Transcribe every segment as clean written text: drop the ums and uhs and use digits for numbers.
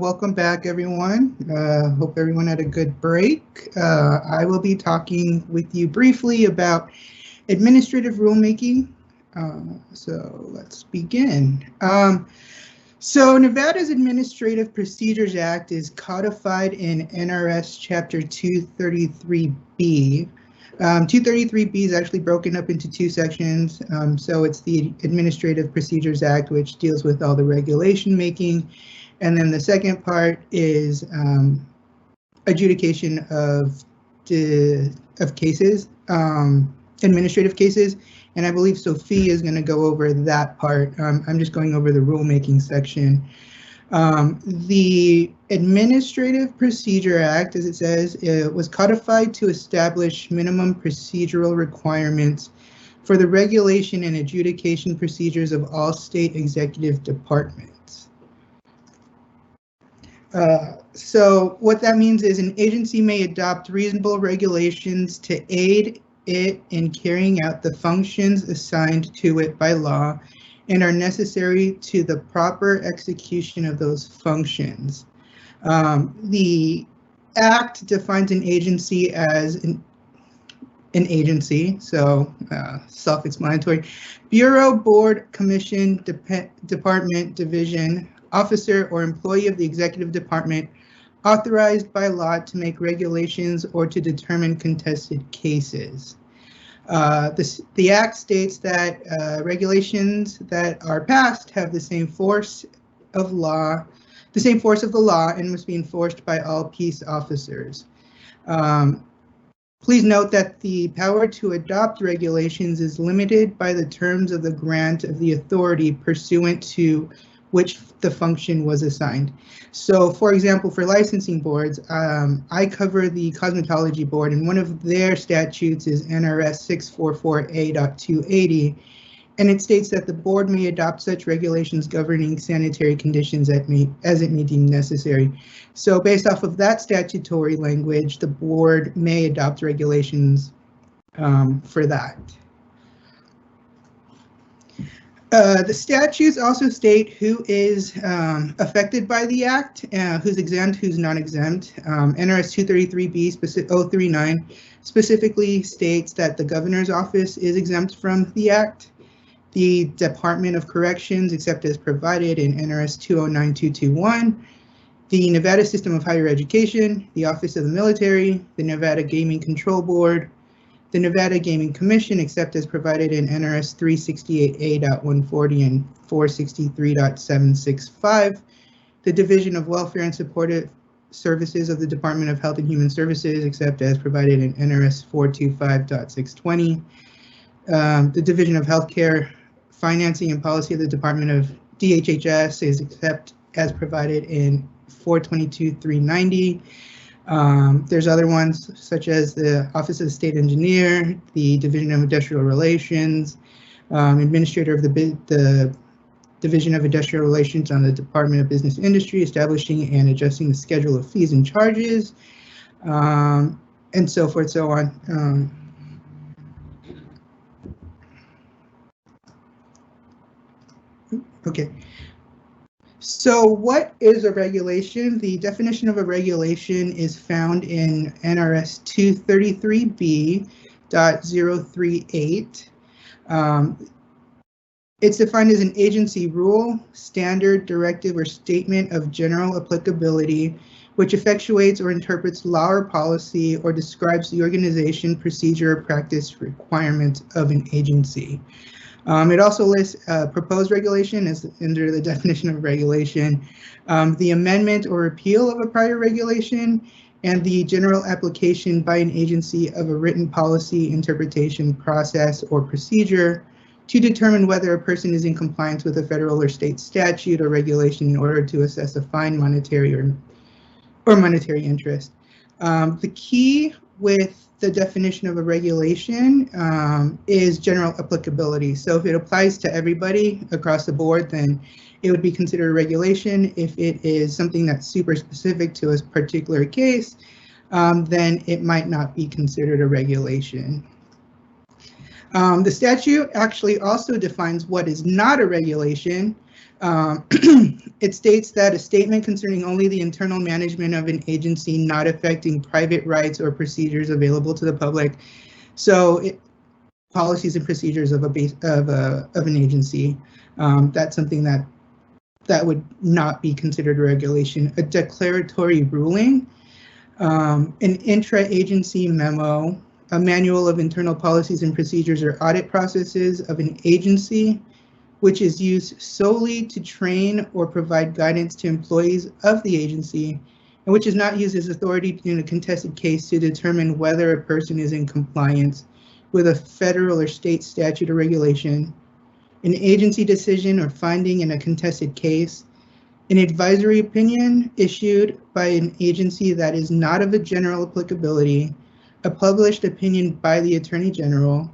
Welcome back, everyone. Hope everyone had a good break. I will be talking with you briefly about administrative rulemaking. So let's begin. So Nevada's Administrative Procedures Act is codified in NRS Chapter 233B. 233B is actually broken up into two sections. So it's the Administrative Procedures Act, which deals with all the regulation making. And then the second part is adjudication of cases, administrative cases. And I believe Sophie is going to go over that part. I'm just going over the rulemaking section. The Administrative Procedure Act, as it says, was codified to establish minimum procedural requirements for the regulation and adjudication procedures of all state executive departments. So what that means is an agency may adopt reasonable regulations to aid it in carrying out the functions assigned to it by law and are necessary to the proper execution of those functions. The Act defines an agency as an agency, so self-explanatory. Bureau, board, commission, department, division, officer, or employee of the executive department authorized by law to make regulations or to determine contested cases. The Act states that regulations that are passed have the same force of law, and must be enforced by all peace officers. Please note that the power to adopt regulations is limited by the terms of the grant of the authority pursuant to which the function was assigned. So, for example, for licensing boards, I cover the cosmetology board, and one of their statutes is NRS 644A.280, and it states that the board may adopt such regulations governing sanitary conditions as it may deem necessary. So, based off of that statutory language, the board may adopt regulations for that. The statutes also state who is affected by the Act, who's exempt, who's not exempt. NRS 233B 039 specifically states that the governor's office is exempt from the Act. The Department of Corrections, except as provided in NRS 209221. The Nevada System of Higher Education, the Office of the Military, the Nevada Gaming Control Board, the Nevada Gaming Commission, except as provided in NRS 368A.140 and 463.765, the Division of Welfare and Supportive Services of the Department of Health and Human Services, except as provided in NRS 425.620, the Division of Healthcare Financing and Policy of the Department of DHHS is except as provided in 422.390. There's other ones such as the Office of the State Engineer, the Division of Industrial Relations, Administrator of the Division of Industrial Relations on the Department of Business and Industry, establishing and adjusting the schedule of fees and charges, and so forth, so on. Okay. So what is a regulation? The definition of a regulation is found in NRS 233B.038. It's defined as an agency rule, standard, directive, or statement of general applicability, which effectuates or interprets law or policy or describes the organization, procedure, or practice requirements of an agency. It also lists proposed regulation as under the definition of regulation, the amendment or repeal of a prior regulation, and the general application by an agency of a written policy, interpretation, process, or procedure to determine whether a person is in compliance with a federal or state statute or regulation in order to assess a fine, monetary or monetary interest. The key with the definition of a regulation is general applicability. So if it applies to everybody across the board, then it would be considered a regulation. If it is something that's super specific to a particular case, then it might not be considered a regulation. The statute actually also defines what is not a regulation. It states that a statement concerning only the internal management of an agency, not affecting private rights or procedures available to the public. So policies and procedures of an agency. That's something that would not be considered a regulation. A declaratory ruling, an intra-agency memo, a manual of internal policies and procedures or audit processes of an agency, which is used solely to train or provide guidance to employees of the agency, and which is not used as authority in a contested case to determine whether a person is in compliance with a federal or state statute or regulation, an agency decision or finding in a contested case, an advisory opinion issued by an agency that is not of a general applicability, a published opinion by the Attorney General,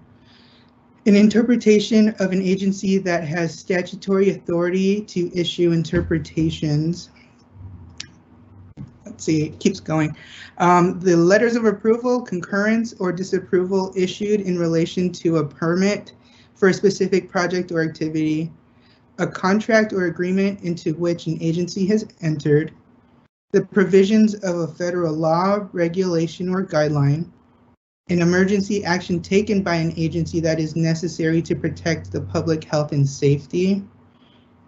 an interpretation of an agency that has statutory authority to issue interpretations. Let's see, it keeps going. The letters of approval, concurrence, or disapproval issued in relation to a permit for a specific project or activity, a contract or agreement into which an agency has entered, the provisions of a federal law, regulation, or guideline, an emergency action taken by an agency that is necessary to protect the public health and safety,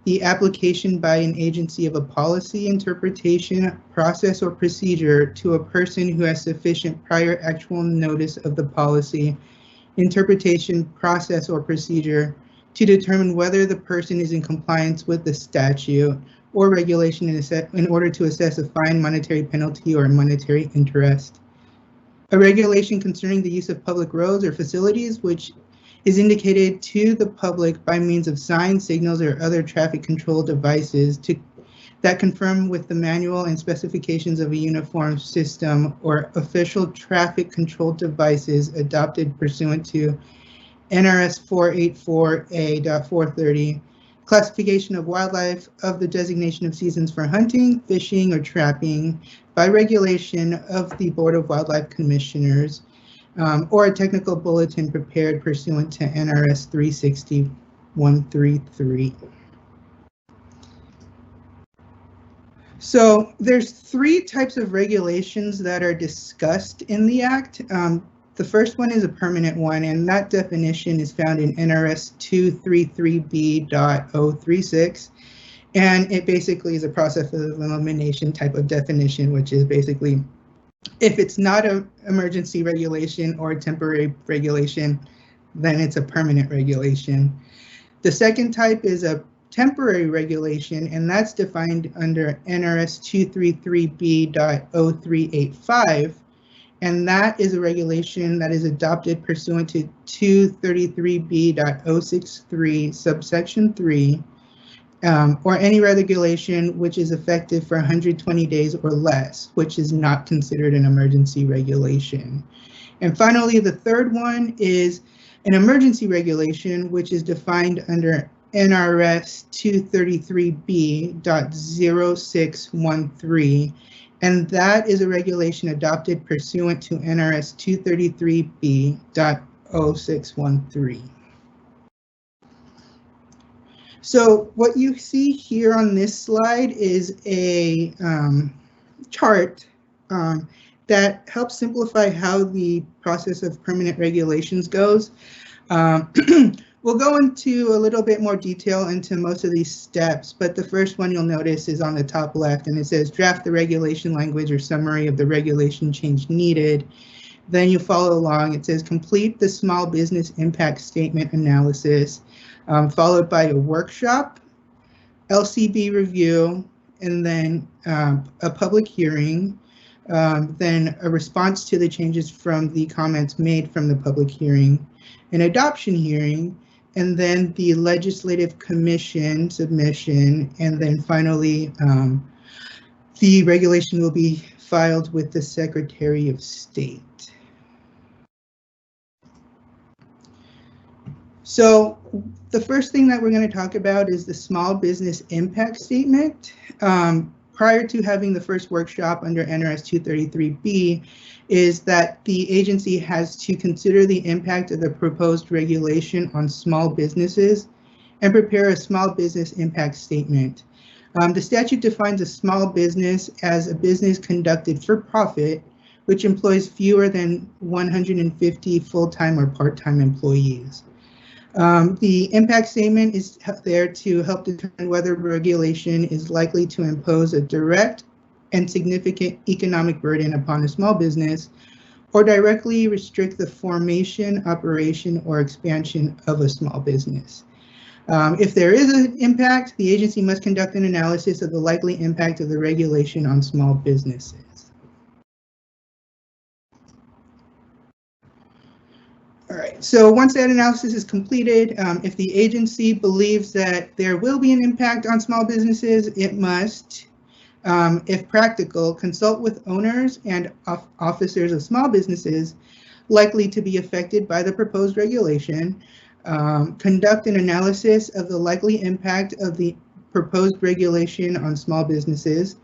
the application by an agency of a policy, interpretation, process, or procedure to a person who has sufficient prior actual notice of the policy, interpretation, process, or procedure to determine whether the person is in compliance with the statute or regulation in order to assess a fine, monetary penalty, or monetary interest. A regulation concerning the use of public roads or facilities which is indicated to the public by means of signs, signals, or other traffic control devices that conform with the manual and specifications of a uniform system or official traffic control devices adopted pursuant to NRS 484A.430, classification of wildlife of the designation of seasons for hunting, fishing, or trapping by regulation of the Board of Wildlife Commissioners, or a technical bulletin prepared pursuant to NRS 360.133. So there's three types of regulations that are discussed in the Act. The first one is a permanent one, and that definition is found in NRS 233B.036. And it basically is a process of elimination type of definition, which is basically if it's not an emergency regulation or a temporary regulation, then it's a permanent regulation. The second type is a temporary regulation, and that's defined under NRS 233B.0385. And that is a regulation that is adopted pursuant to 233B.063 subsection 3, or any regulation which is effective for 120 days or less, which is not considered an emergency regulation. And finally, the third one is an emergency regulation, which is defined under NRS 233B.0613. And that is a regulation adopted pursuant to NRS 233B.0613. So what you see here on this slide is a chart that helps simplify how the process of permanent regulations goes. We'll go into a little bit more detail into most of these steps, but the first one you'll notice is on the top left, and it says draft the regulation language or summary of the regulation change needed. Then you follow along. It says complete the small business impact statement analysis, followed by a workshop, LCB review, and then a public hearing, then a response to the changes from the comments made from the public hearing, an adoption hearing, and then the legislative commission submission, and then finally the regulation will be filed with the Secretary of State. So the first thing that we're going to talk about is the small business impact statement. Prior to having the first workshop under NRS 233B, is that the agency has to consider the impact of the proposed regulation on small businesses and prepare a small business impact statement. The statute defines a small business as a business conducted for profit, which employs fewer than 150 full-time or part-time employees. The impact statement is there to help determine whether regulation is likely to impose a direct and significant economic burden upon a small business, or directly restrict the formation, operation, or expansion of a small business. If there is an impact, the agency must conduct an analysis of the likely impact of the regulation on small businesses. All right, so once that analysis is completed, if the agency believes that there will be an impact on small businesses, it must, if practical, consult with owners and officers of small businesses likely to be affected by the proposed regulation, conduct an analysis of the likely impact of the proposed regulation on small businesses.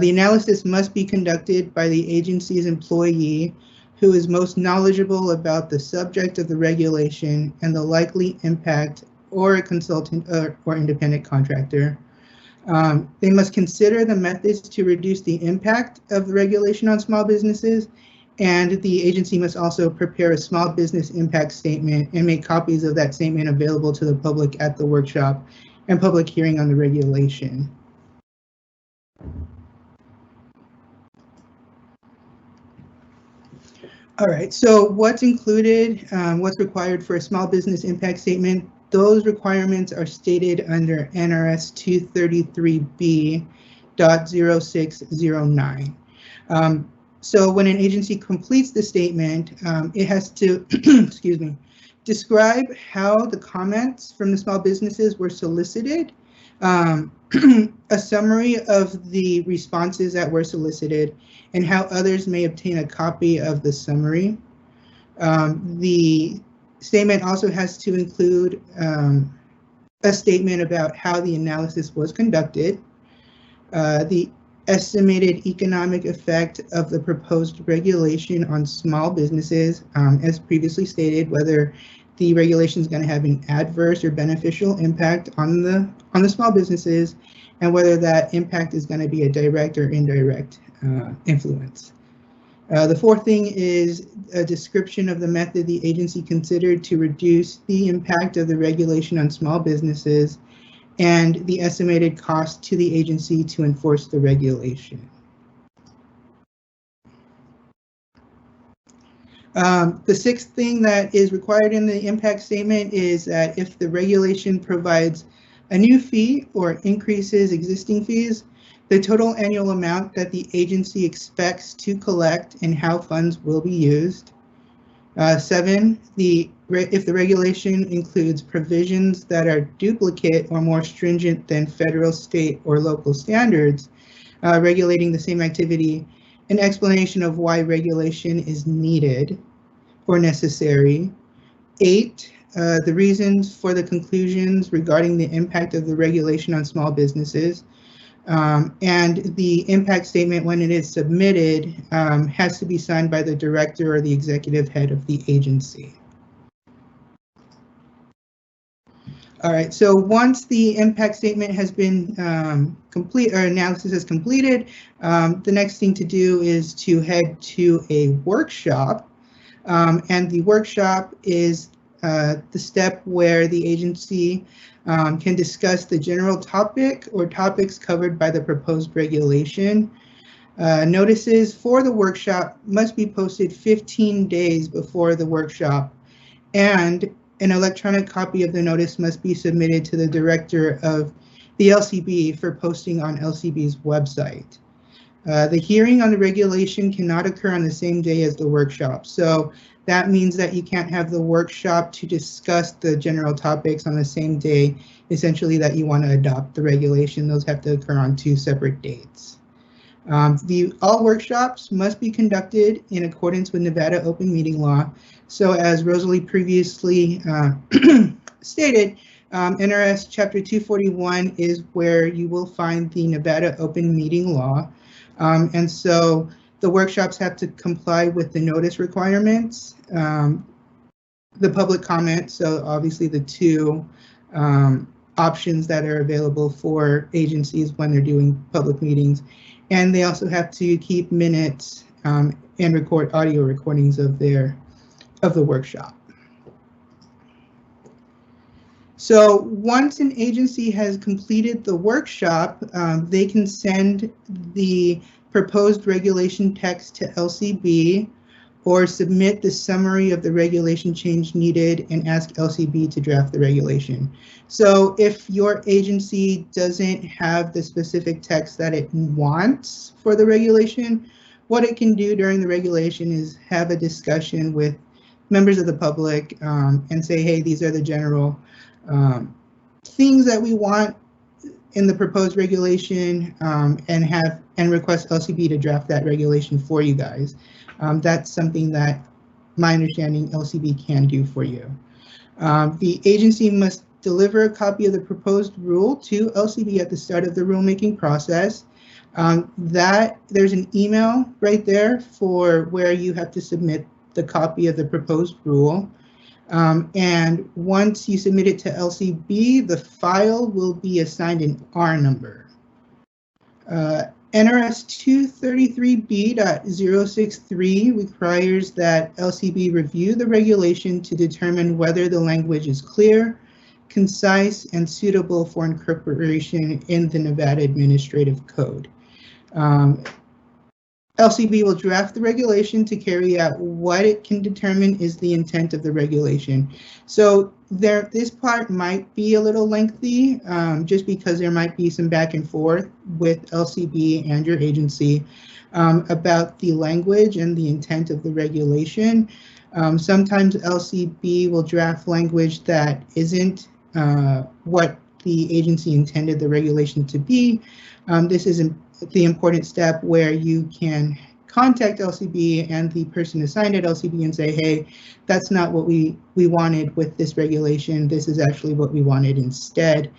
The analysis must be conducted by the agency's employee who is most knowledgeable about the subject of the regulation and the likely impact, or a consultant or independent contractor. They must consider the methods to reduce the impact of the regulation on small businesses, and the agency must also prepare a small business impact statement and make copies of that statement available to the public at the workshop and public hearing on the regulation. All right, so what's included, what's required for a small business impact statement? Those requirements are stated under NRS 233B.0609. So when an agency completes the statement, it has to, excuse me, describe how the comments from the small businesses were solicited, a summary of the responses that were solicited, and how others may obtain a copy of the summary. The statement also has to include a statement about how the analysis was conducted, the estimated economic effect of the proposed regulation on small businesses, as previously stated, whether the regulation is going to have an adverse or beneficial impact on the small businesses, and whether that impact is going to be a direct or indirect influence. The fourth thing is a description of the method the agency considered to reduce the impact of the regulation on small businesses and the estimated cost to the agency to enforce the regulation. The sixth thing that is required in the impact statement is that if the regulation provides a new fee or increases existing fees, the total annual amount that the agency expects to collect and how funds will be used. 7, if the regulation includes provisions that are duplicate or more stringent than federal, state, or local standards regulating the same activity, an explanation of why regulation is needed or necessary. 8, the reasons for the conclusions regarding the impact of the regulation on small businesses. And the impact statement, when it is submitted, has to be signed by the director or the executive head of the agency. All right, so once the impact statement has been complete, or analysis is completed, the next thing to do is to head to a workshop. And the workshop is the step where the agency can discuss the general topic or topics covered by the proposed regulation. Notices for the workshop must be posted 15 days before the workshop, and an electronic copy of the notice must be submitted to the director of the LCB for posting on LCB's website. The hearing on the regulation cannot occur on the same day as the workshop. So that means that you can't have the workshop to discuss the general topics on the same day, essentially, that you want to adopt the regulation. Those have to occur on 2 separate dates. All workshops must be conducted in accordance with Nevada open meeting law. So as Rosalie previously stated, NRS Chapter 241 is where you will find the Nevada open meeting law. And so the workshops have to comply with the notice requirements, the public comment, so obviously the 2 options that are available for agencies when they're doing public meetings. And they also have to keep minutes and record audio recordings of the workshop. So once an agency has completed the workshop, they can send the proposed regulation text to LCB or submit the summary of the regulation change needed and ask LCB to draft the regulation. So if your agency doesn't have the specific text that it wants for the regulation, what it can do during the regulation is have a discussion with members of the public and say, hey, these are the general things that we want in the proposed regulation, and request LCB to draft that regulation for you guys. That's something that my understanding LCB can do for you. The agency must deliver a copy of the proposed rule to LCB at the start of the rulemaking process. There's an email right there for where you have to submit the copy of the proposed rule. And once you submit it to LCB, the file will be assigned an R number. NRS 233B.063 requires that LCB review the regulation to determine whether the language is clear, concise, and suitable for incorporation in the Nevada Administrative Code. LCB will draft the regulation to carry out what it can determine is the intent of the regulation. So this part might be a little lengthy, just because there might be some back and forth with LCB and your agency about the language and the intent of the regulation. Sometimes LCB will draft language that isn't what the agency intended the regulation to be. This is the important step where you can contact LCB and the person assigned at LCB and say, hey, that's not what we wanted with this regulation. This is actually what we wanted instead.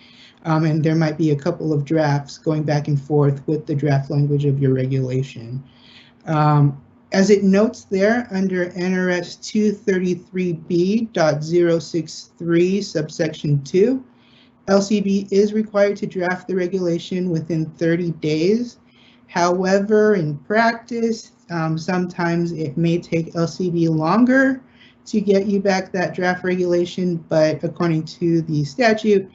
And there might be a couple of drafts going back and forth with the draft language of your regulation. As it notes there under NRS 233B.063 subsection 2, LCB is required to draft the regulation within 30 days. However, in practice, sometimes it may take LCB longer to get you back that draft regulation, but according to the statute,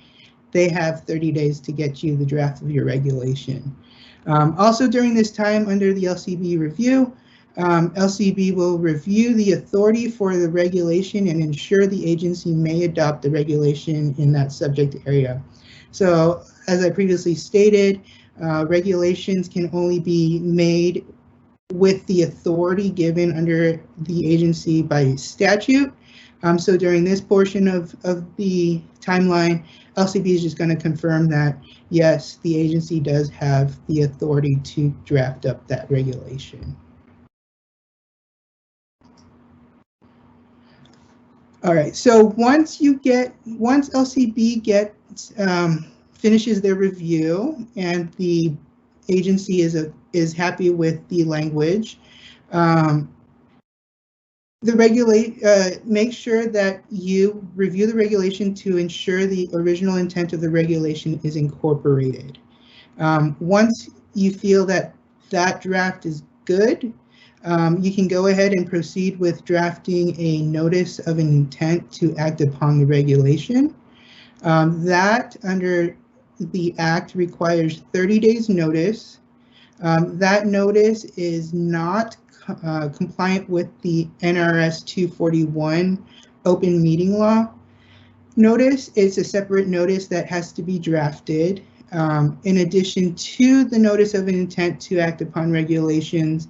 they have 30 days to get you the draft of your regulation. Also during this time under the LCB review, LCB will review the authority for the regulation and ensure the agency may adopt the regulation in that subject area. So as I previously stated, regulations can only be made with the authority given under the agency by statute. So during this portion of the timeline, LCB is just going to confirm that, yes, the agency does have the authority to draft up that regulation. All right, so once LCB finishes their review and the agency is happy with the language, make sure that you review the regulation to ensure the original intent of the regulation is incorporated. Once you feel that that draft is good, you can go ahead and proceed with drafting a notice of an intent to act upon the regulation. That under the Act requires 30 days notice. That notice is not compliant with the NRS 241 open meeting law notice. It's a separate notice that has to be drafted. In addition to the notice of an intent to act upon regulations,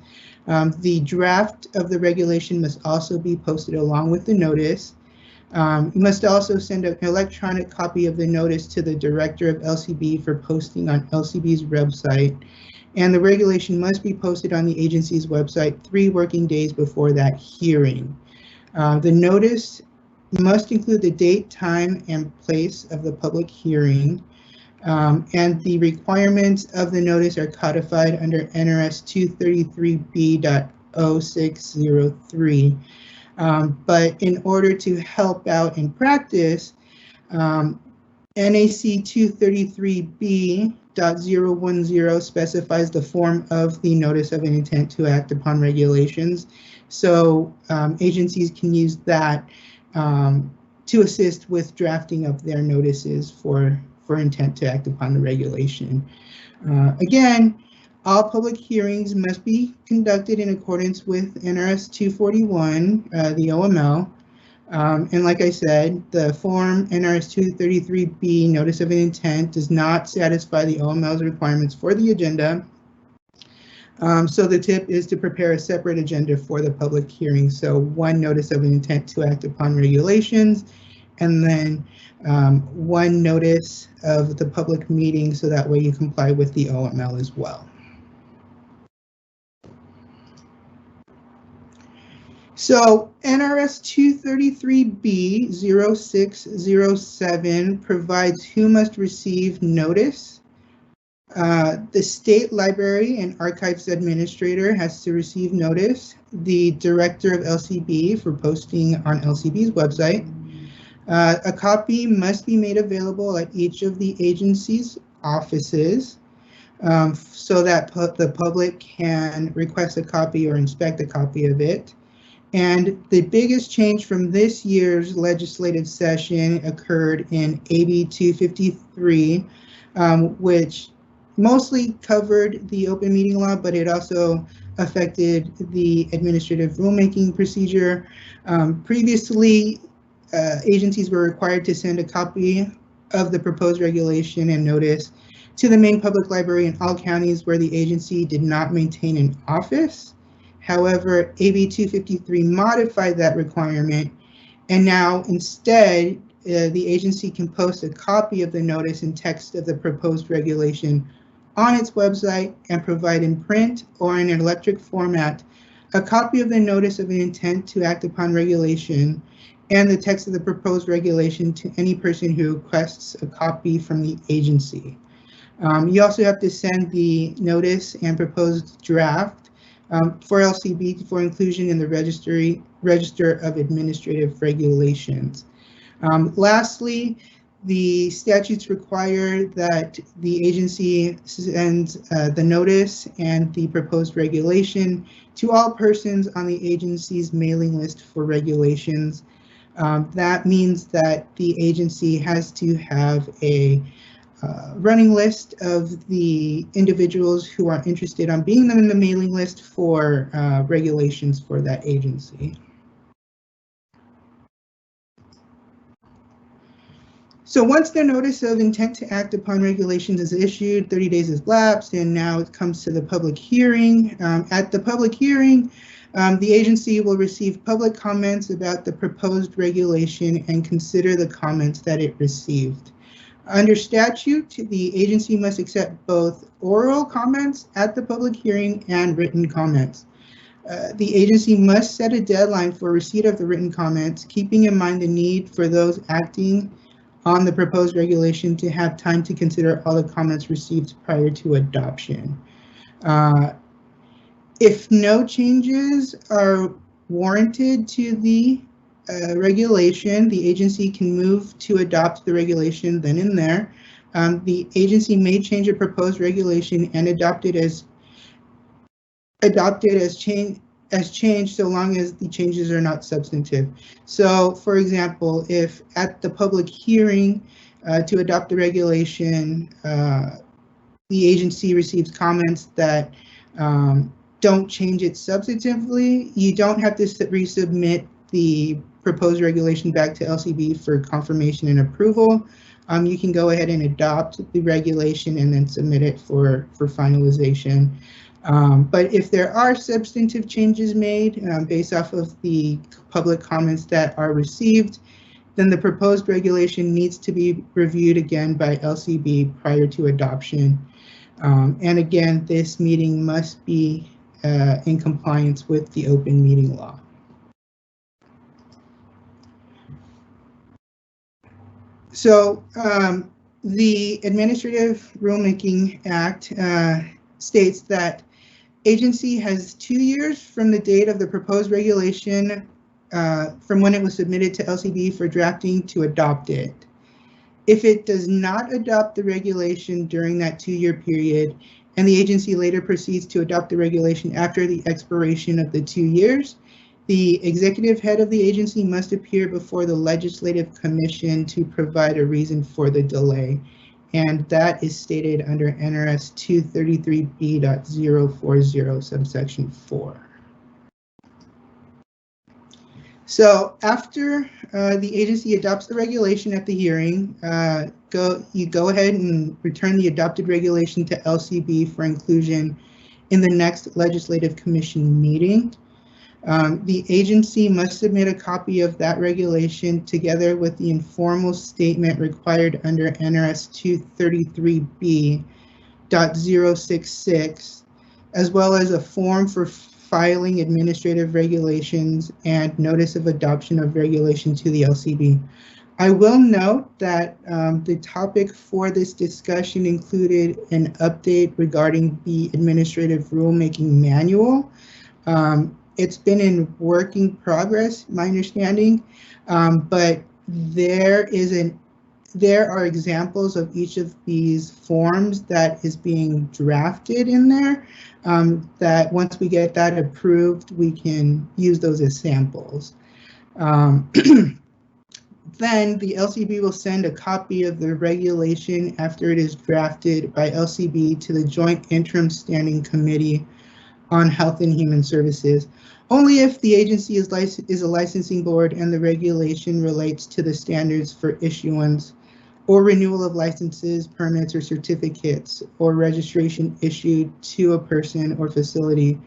the draft of the regulation must also be posted along with the notice. You must also send an electronic copy of the notice to the director of LCB for posting on LCB's website. And the regulation must be posted on the agency's website 3 working days before that hearing. The notice must include the date, time, and place of the public hearing. And the requirements of the notice are codified under NRS 233B.0603. But in order to help out in practice, NAC 233B.010 specifies the form of the notice of an intent to act upon regulations. So agencies can use that to assist with drafting of their notices for intent to act upon the regulation. Again, all public hearings must be conducted in accordance with NRS 241, the OML. And like I said, the form NRS 233B, Notice of an Intent, does not satisfy the OML's requirements for the agenda. So the tip is to prepare a separate agenda for the public hearing. So one Notice of an Intent to act upon regulations, and then one notice of the public meeting, so that way you comply with the OML as well. So NRS 233B0607 provides who must receive notice. The State Library and Archives Administrator has to receive notice. The Director of LCB for posting on LCB's website. A copy must be made available at each of the agency's offices so that the public can request a copy or inspect a copy of it. And the biggest change from this year's legislative session occurred in AB 253, which mostly covered the open meeting law, but it also affected the administrative rulemaking procedure. Previously, agencies were required to send a copy of the proposed regulation and notice to the main public library in all counties where the agency did not maintain an office. However, AB 253 modified that requirement, and now instead, the agency can post a copy of the notice and text of the proposed regulation on its website and provide in print or in an electric format a copy of the notice of an intent to act upon regulation and the text of the proposed regulation to any person who requests a copy from the agency. You also have to send the notice and proposed draft for LCB for inclusion in the Register of Administrative Regulations. Lastly, the statutes require that the agency sends the notice and the proposed regulation to all persons on the agency's mailing list for regulations. That means that the agency has to have a running list of the individuals who are interested on being in the mailing list for regulations for that agency. So once the notice of intent to act upon regulations is issued, 30 days has lapsed, and now it comes to the public hearing. At the public hearing, the agency will receive public comments about the proposed regulation and consider the comments that it received. Under statute, the agency must accept both oral comments at the public hearing and written comments. The agency must set a deadline for receipt of the written comments, keeping in mind the need for those acting on the proposed regulation to have time to consider all the comments received prior to adoption. If no changes are warranted to the regulation, the agency can move to adopt the regulation then and there. The agency may change a proposed regulation and adopt it as changed so long as the changes are not substantive. So, for example, if at the public hearing to adopt the regulation, the agency receives comments that don't change it substantively, you don't have to resubmit the proposed regulation back to LCB for confirmation and approval. You can go ahead and adopt the regulation and then submit it for finalization. But if there are substantive changes made based off of the public comments that are received, then the proposed regulation needs to be reviewed again by LCB prior to adoption. And again, this meeting must be in compliance with the open meeting law. So the Administrative Rulemaking Act states that agency has 2 years from the date of the proposed regulation from when it was submitted to LCB for drafting to adopt it. If it does not adopt the regulation during that 2-year period, and the agency later proceeds to adopt the regulation after the expiration of the 2 years, the executive head of the agency must appear before the Legislative Commission to provide a reason for the delay. And that is stated under NRS 233B.040 subsection 4. So after the agency adopts the regulation at the hearing, you go ahead and return the adopted regulation to LCB for inclusion in the next Legislative Commission meeting. The agency must submit a copy of that regulation together with the informal statement required under NRS 233B.066, as well as a form for filing administrative regulations and notice of adoption of regulation to the LCB. I will note that the topic for this discussion included an update regarding the Administrative Rulemaking Manual. It's been in working progress, my understanding, but there are examples of each of these forms that is being drafted in there, that once we get that approved, we can use those as samples. Then the LCB will send a copy of the regulation after it is drafted by LCB to the Joint Interim Standing Committee on Health and Human Services, only if the agency is a licensing board and the regulation relates to the standards for issuance or renewal of licenses, permits, or certificates, or registration issued to a person or facility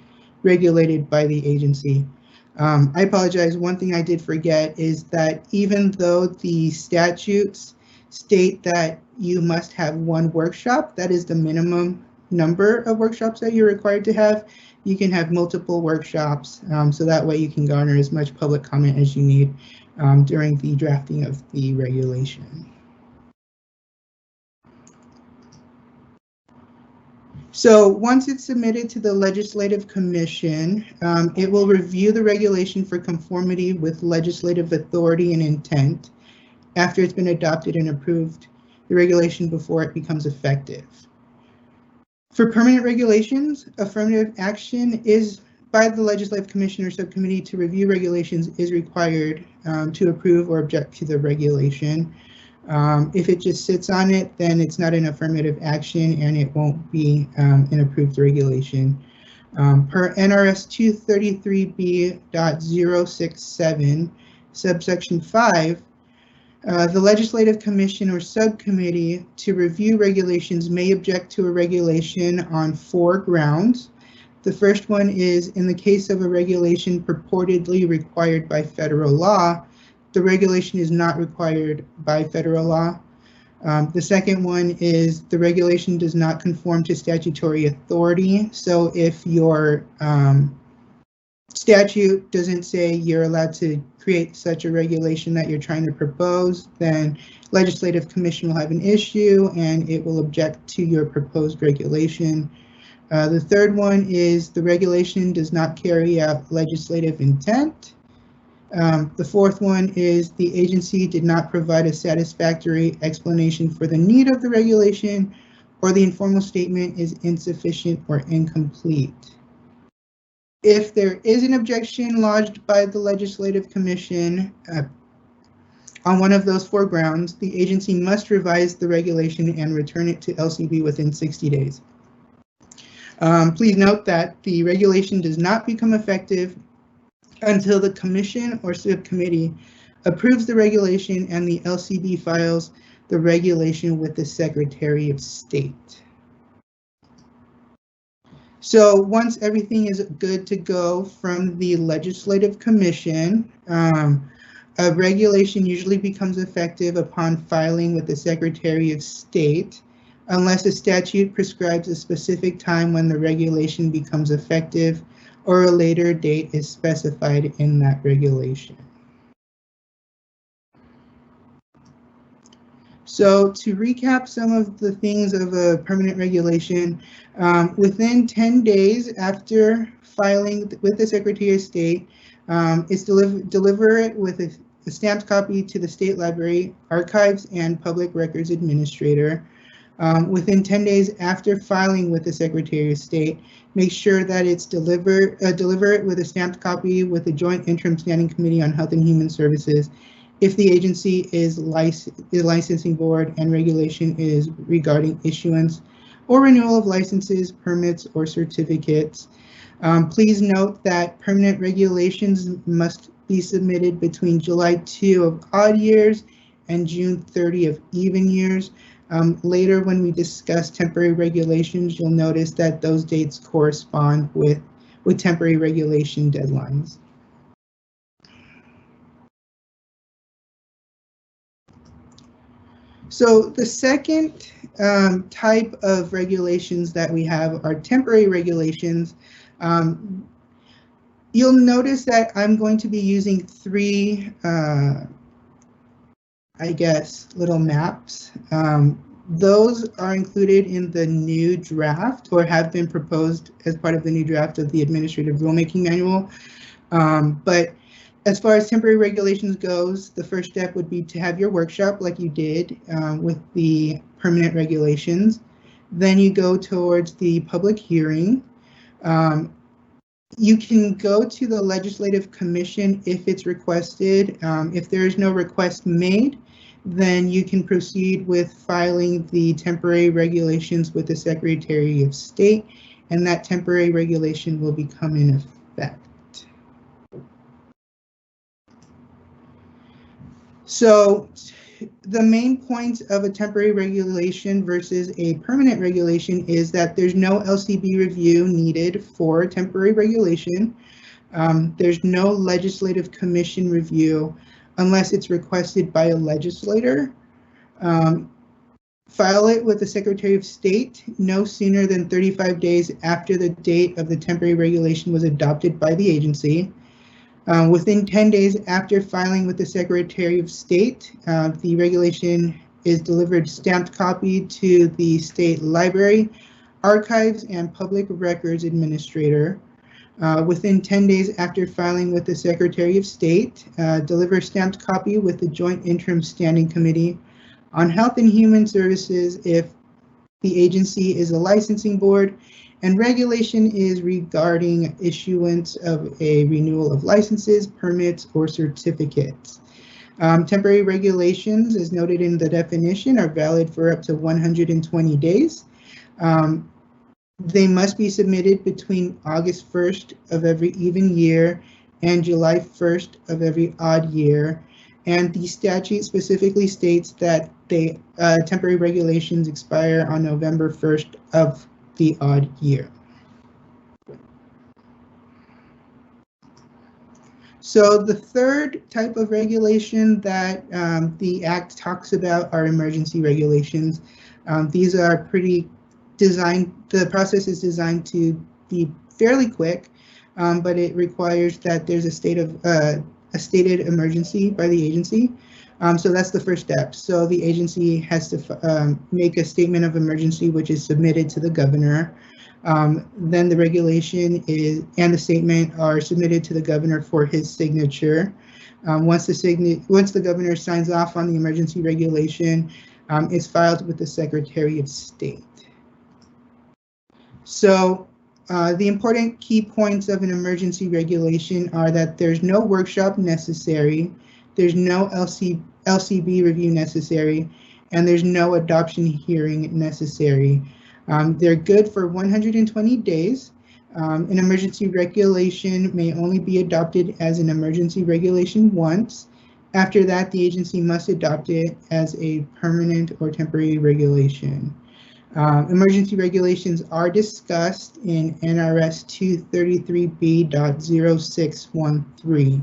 regulated by the agency. I apologize, one thing I did forget is that even though the statutes state that you must have one workshop, that is the minimum number of workshops that you're required to have, you can have multiple workshops, so that way you can garner as much public comment as you need during the drafting of the regulation. So once it's submitted to the Legislative Commission, it will review the regulation for conformity with legislative authority and intent after it's been adopted and approved the regulation before it becomes effective. For permanent regulations, affirmative action is by the Legislative Commission or subcommittee to review regulations is required to approve or object to the regulation. If it just sits on it, then it's not an affirmative action and it won't be an approved regulation. Per NRS 233B.067, subsection 5, the Legislative Commission or subcommittee to review regulations may object to a regulation on 4 grounds. The first one is in the case of a regulation purportedly required by federal law, the regulation is not required by federal law. The second one is the regulation does not conform to statutory authority. So if your statute doesn't say you're allowed to create such a regulation that you're trying to propose, then Legislative Commission will have an issue and it will object to your proposed regulation. The third one is the regulation does not carry out legislative intent. The fourth one is the agency did not provide a satisfactory explanation for the need of the regulation, or the informal statement is insufficient or incomplete. If there is an objection lodged by the Legislative Commission on one of those 4 grounds, the agency must revise the regulation and return it to LCB within 60 days. Please note that the regulation does not become effective until the commission or subcommittee approves the regulation and the LCB files the regulation with the Secretary of State. So once everything is good to go from the Legislative Commission, a regulation usually becomes effective upon filing with the Secretary of State, unless a statute prescribes a specific time when the regulation becomes effective or a later date is specified in that regulation. So to recap some of the things of a permanent regulation, within 10 days after filing with the Secretary of State, it's deliver it with a stamped copy to the State Library, Archives, and Public Records Administrator. Within 10 days after filing with the Secretary of State, make sure that it's deliver it with a stamped copy with the Joint Interim Standing Committee on Health and Human Services if the agency is the licensing board and regulation is regarding issuance or renewal of licenses, permits, or certificates. Please note that permanent regulations must be submitted between July 2 of odd years and June 30 of even years. Later, when we discuss temporary regulations, you'll notice that those dates correspond with temporary regulation deadlines. So the second type of regulations that we have are temporary regulations. You'll notice that I'm going to be using three, little maps. Those are included in the new draft or have been proposed as part of the new draft of the Administrative Rulemaking Manual. But as far as temporary regulations goes, the first step would be to have your workshop like you did with the permanent regulations. Then you go towards the public hearing. You can go to the Legislative Commission if it's requested. If there is no request made, then you can proceed with filing the temporary regulations with the Secretary of State, and that temporary regulation will become in effect. So the main point of a temporary regulation versus a permanent regulation is that there's no LCB review needed for a temporary regulation. There's no Legislative Commission review unless it's requested by a legislator. File it with the Secretary of State no sooner than 35 days after the date of the temporary regulation was adopted by the agency. Within 10 days after filing with the Secretary of State, the regulation is delivered stamped copy to the State Library, Archives, and Public Records Administrator. Within 10 days after filing with the Secretary of State, deliver stamped copy with the Joint Interim Standing Committee on Health and Human Services if the agency is a licensing board and regulation is regarding issuance of a renewal of licenses, permits, or certificates. Temporary regulations, as noted in the definition, are valid for up to 120 days. They must be submitted between August 1st of every even year and July 1st of every odd year. And the statute specifically states that the temporary regulations expire on November 1st of the odd year. So the third type of regulation that the Act talks about are emergency regulations. These are pretty designed, the process is designed to be fairly quick, but it requires that there's a stated emergency by the agency. So that's the first step. So the agency has to make a statement of emergency, which is submitted to the governor. Then the regulation and the statement are submitted to the governor for his signature. Once the governor signs off on the emergency regulation, it's filed with the Secretary of State. So the important key points of an emergency regulation are that there's no workshop necessary, there's no LCB review necessary, and there's no adoption hearing necessary. They're good for 120 days. An emergency regulation may only be adopted as an emergency regulation once. After that, the agency must adopt it as a permanent or temporary regulation. Emergency regulations are discussed in NRS 233B.0613.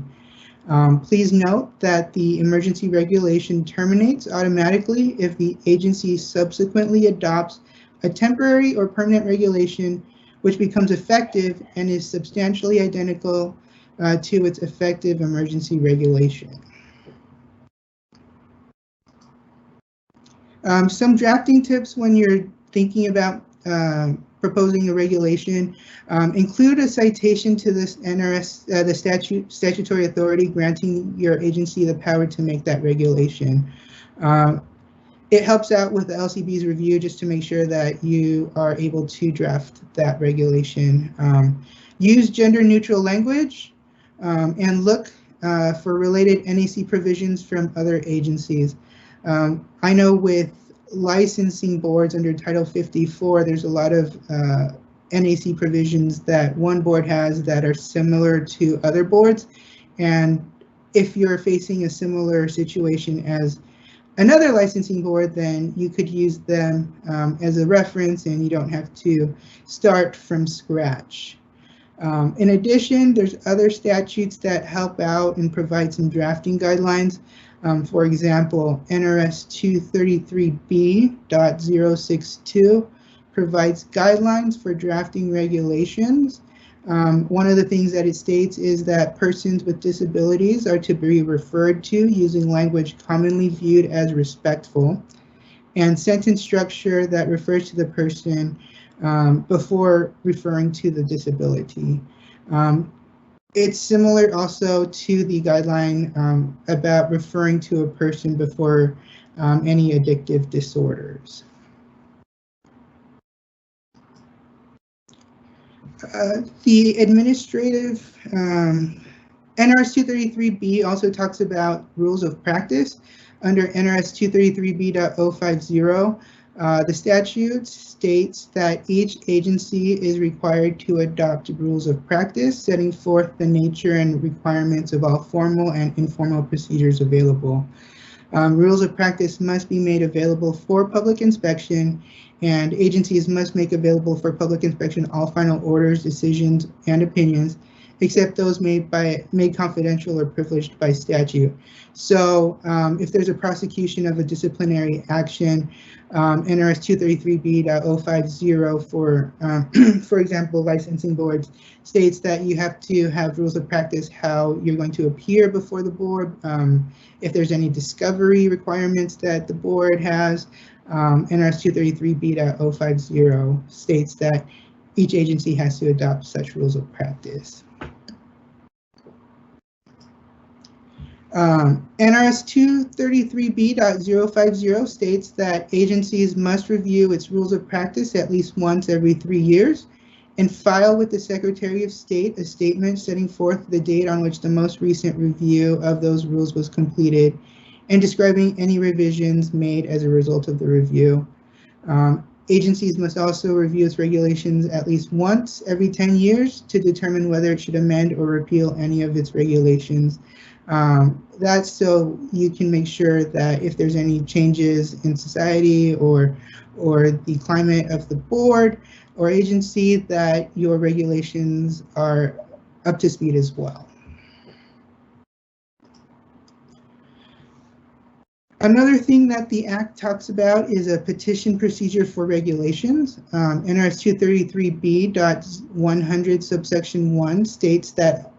Please note that the emergency regulation terminates automatically if the agency subsequently adopts a temporary or permanent regulation which becomes effective and is substantially identical to its effective emergency regulation. Some drafting tips when you're thinking about proposing a regulation, include a citation to this NRS, the statutory authority granting your agency the power to make that regulation. It helps out with the LCB's review just to make sure that you are able to draft that regulation. Use gender-neutral language and look for related NAC provisions from other agencies. I know with licensing boards under Title 54, there's a lot of NAC provisions that one board has that are similar to other boards. And if you're facing a similar situation as another licensing board, then you could use them as a reference and you don't have to start from scratch. In addition, there's other statutes that help out and provide some drafting guidelines. For example, NRS 233B.062 provides guidelines for drafting regulations. One of the things that it states is that persons with disabilities are to be referred to using language commonly viewed as respectful, and sentence structure that refers to the person before referring to the disability. It's similar also to the guideline about referring to a person before any addictive disorders. The administrative NRS 233B also talks about rules of practice. Under NRS 233B.050, the statute states that each agency is required to adopt rules of practice, setting forth the nature and requirements of all formal and informal procedures available. Rules of practice must be made available for public inspection, and agencies must make available for public inspection all final orders, decisions, and opinions, except those made confidential or privileged by statute. So if there's a prosecution of a disciplinary action, NRS 233B.050 for example, licensing boards states that you have to have rules of practice how you're going to appear before the board. If there's any discovery requirements that the board has, NRS 233B.050 states that each agency has to adopt such rules of practice. NRS 233B.050 states that agencies must review its rules of practice at least once every 3 years and file with the Secretary of State a statement setting forth the date on which the most recent review of those rules was completed and describing any revisions made as a result of the review. Agencies must also review its regulations at least once every 10 years to determine whether it should amend or repeal any of its regulations. That's so you can make sure that if there's any changes in society or the climate of the board or agency, that your regulations are up to speed as well. Another thing that the Act talks about is a petition procedure for regulations. NRS 233B.100 subsection 1 states that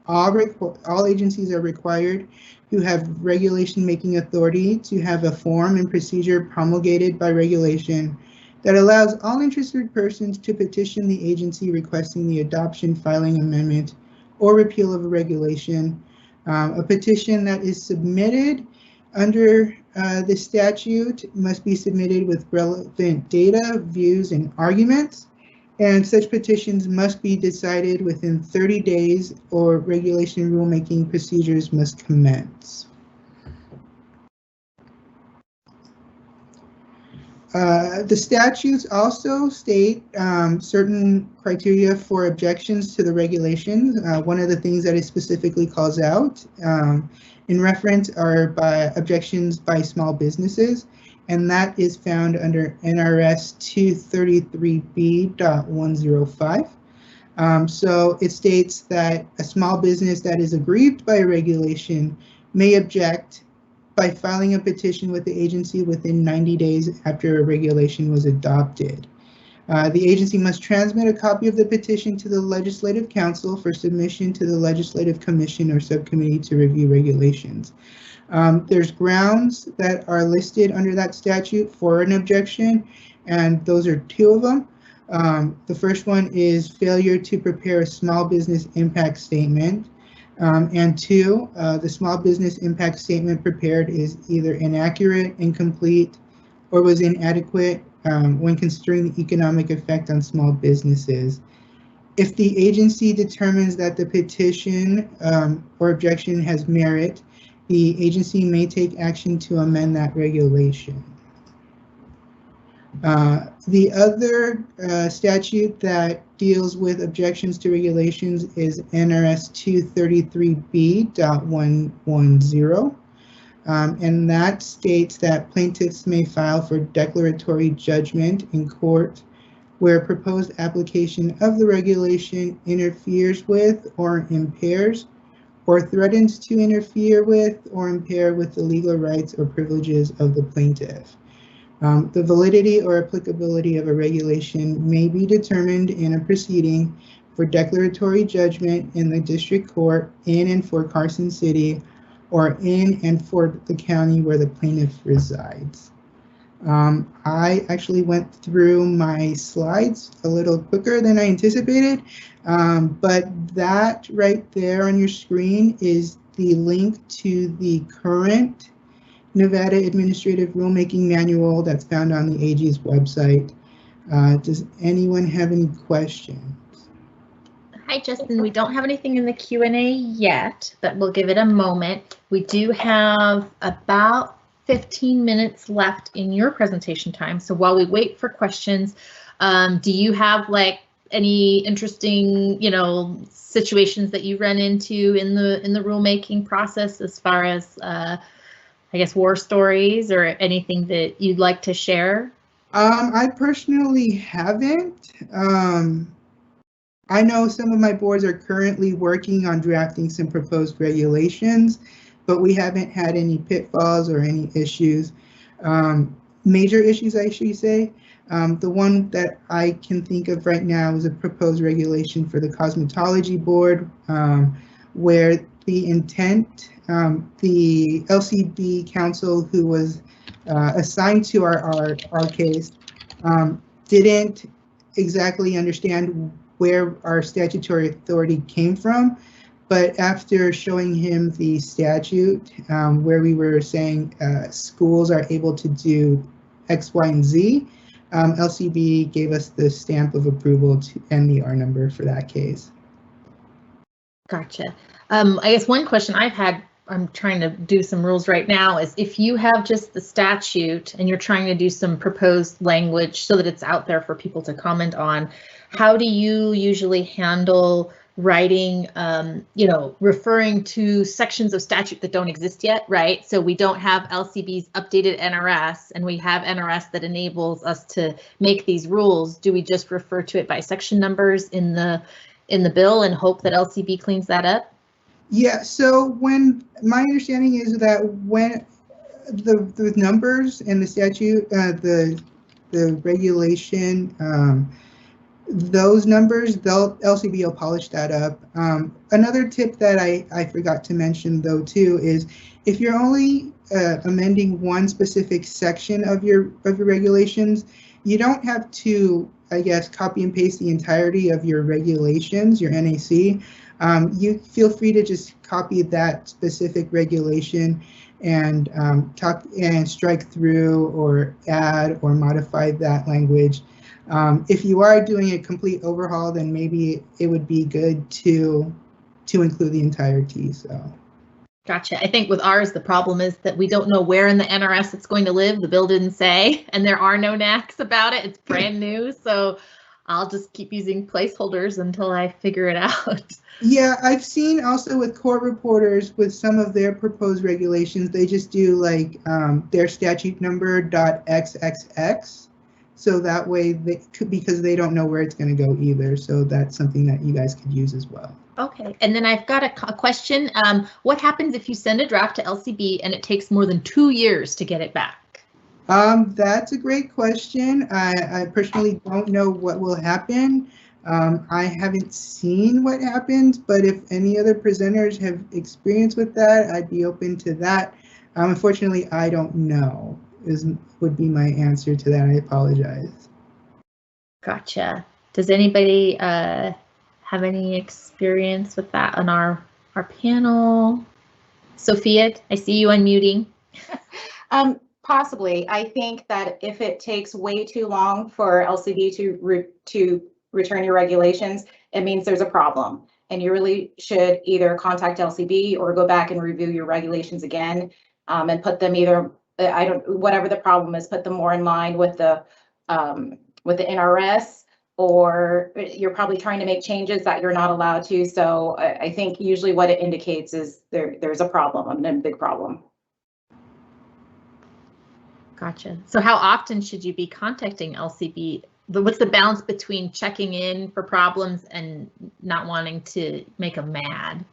all agencies are required who have regulation making authority to have a form and procedure promulgated by regulation that allows all interested persons to petition the agency requesting the adoption, filing, amendment, or repeal of a regulation. A petition that is submitted under the statute must be submitted with relevant data, views, and arguments, and such petitions must be decided within 30 days or regulation rulemaking procedures must commence. The statutes also state certain criteria for objections to the regulations. One of the things that it specifically calls out in reference are by objections by small businesses, and that is found under NRS 233B.105. So it states that a small business that is aggrieved by a regulation may object by filing a petition with the agency within 90 days after a regulation was adopted. The agency must transmit a copy of the petition to the Legislative Council for submission to the Legislative Commission or Subcommittee to review regulations. There's grounds that are listed under that statute for an objection, and those are 2 of them. The first one is failure to prepare a small business impact statement. And two, the small business impact statement prepared is either inaccurate, incomplete, or was inadequate when considering the economic effect on small businesses. If the agency determines that the petition or objection has merit, the agency may take action to amend that regulation. The other statute that deals with objections to regulations is NRS 233B.110. And that states that plaintiffs may file for declaratory judgment in court where a proposed application of the regulation interferes with or impairs or threatens to interfere with or impair with the legal rights or privileges of the plaintiff. The validity or applicability of a regulation may be determined in a proceeding for declaratory judgment in the district court in and for Carson City or in and for the county where the plaintiff resides. I actually went through my slides a little quicker than I anticipated, but that right there on your screen is the link to the current Nevada Administrative Rulemaking Manual that's found on the AG's website. Does anyone have any questions? Hi, Justin. We don't have anything in the Q&A yet, but we'll give it a moment. We do have about 15 minutes left in your presentation time. So while we wait for questions, do you have like any interesting, situations that you run into in the rulemaking process as far as I guess war stories or anything that you'd like to share? I personally haven't. I know some of my boards are currently working on drafting some proposed regulations, but we haven't had any pitfalls or any issues. Major issues, I should say. The one that I can think of right now is a proposed regulation for the cosmetology board, where the intent, the LCB counsel who was assigned to our case didn't exactly understand where our statutory authority came from, but after showing him the statute where we were saying schools are able to do X, Y, and Z, LCB gave us the stamp of approval and the R number for that case. Gotcha. I guess one question I've had, I'm trying to do some rules right now, is if you have just the statute and you're trying to do some proposed language so that it's out there for people to comment on, how do you usually handle writing, referring to sections of statute that don't exist yet, right? So we don't have LCB's updated NRS and we have NRS that enables us to make these rules. Do we just refer to it by section numbers in the bill and hope that LCB cleans that up? Yeah, so when my understanding is that when the numbers in the statute, the regulation, those numbers, LCB will polish that up. Another tip that I forgot to mention though too is if you're only amending one specific section of your regulations, you don't have to, I guess, copy and paste the entirety of your regulations, your NAC. You feel free to just copy that specific regulation and strike through or add or modify that language. If you are doing a complete overhaul, then maybe it would be good to include the entirety. So. Gotcha. I think with ours, the problem is that we don't know where in the NRS it's going to live. The bill didn't say, and there are no NACs about it. It's brand new. So I'll just keep using placeholders until I figure it out. Yeah, I've seen also with court reporters with some of their proposed regulations, they just do like their statute number .xxx. So that way they could, because they don't know where it's going to go either. So that's something that you guys could use as well. Okay. And then I've got a question. What happens if you send a draft to LCB and it takes more than 2 years to get it back? That's a great question. I personally don't know what will happen. I haven't seen what happens, but if any other presenters have experience with that, I'd be open to that. Unfortunately, I don't know would be my answer to that. I apologize. Gotcha. Does anybody have any experience with that on our panel? Sophia, I see you unmuting. Possibly. I think that if it takes way too long for LCB to return your regulations, it means there's a problem. And you really should either contact LCB or go back and review your regulations again, and put them either, whatever the problem is, put them more in line with the NRS, or you're probably trying to make changes that you're not allowed to. So I think usually what it indicates is there's a problem, a big problem. Gotcha. So how often should you be contacting LCB? What's the balance between checking in for problems and not wanting to make them mad?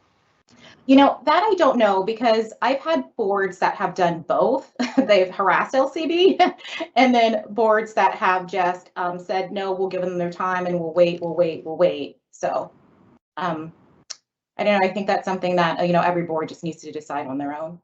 You know, that I don't know, because I've had boards that have done both. They've harassed LCB, and then boards that have just said, no, we'll give them their time and we'll wait. So I don't know. I think that's something that, every board just needs to decide on their own.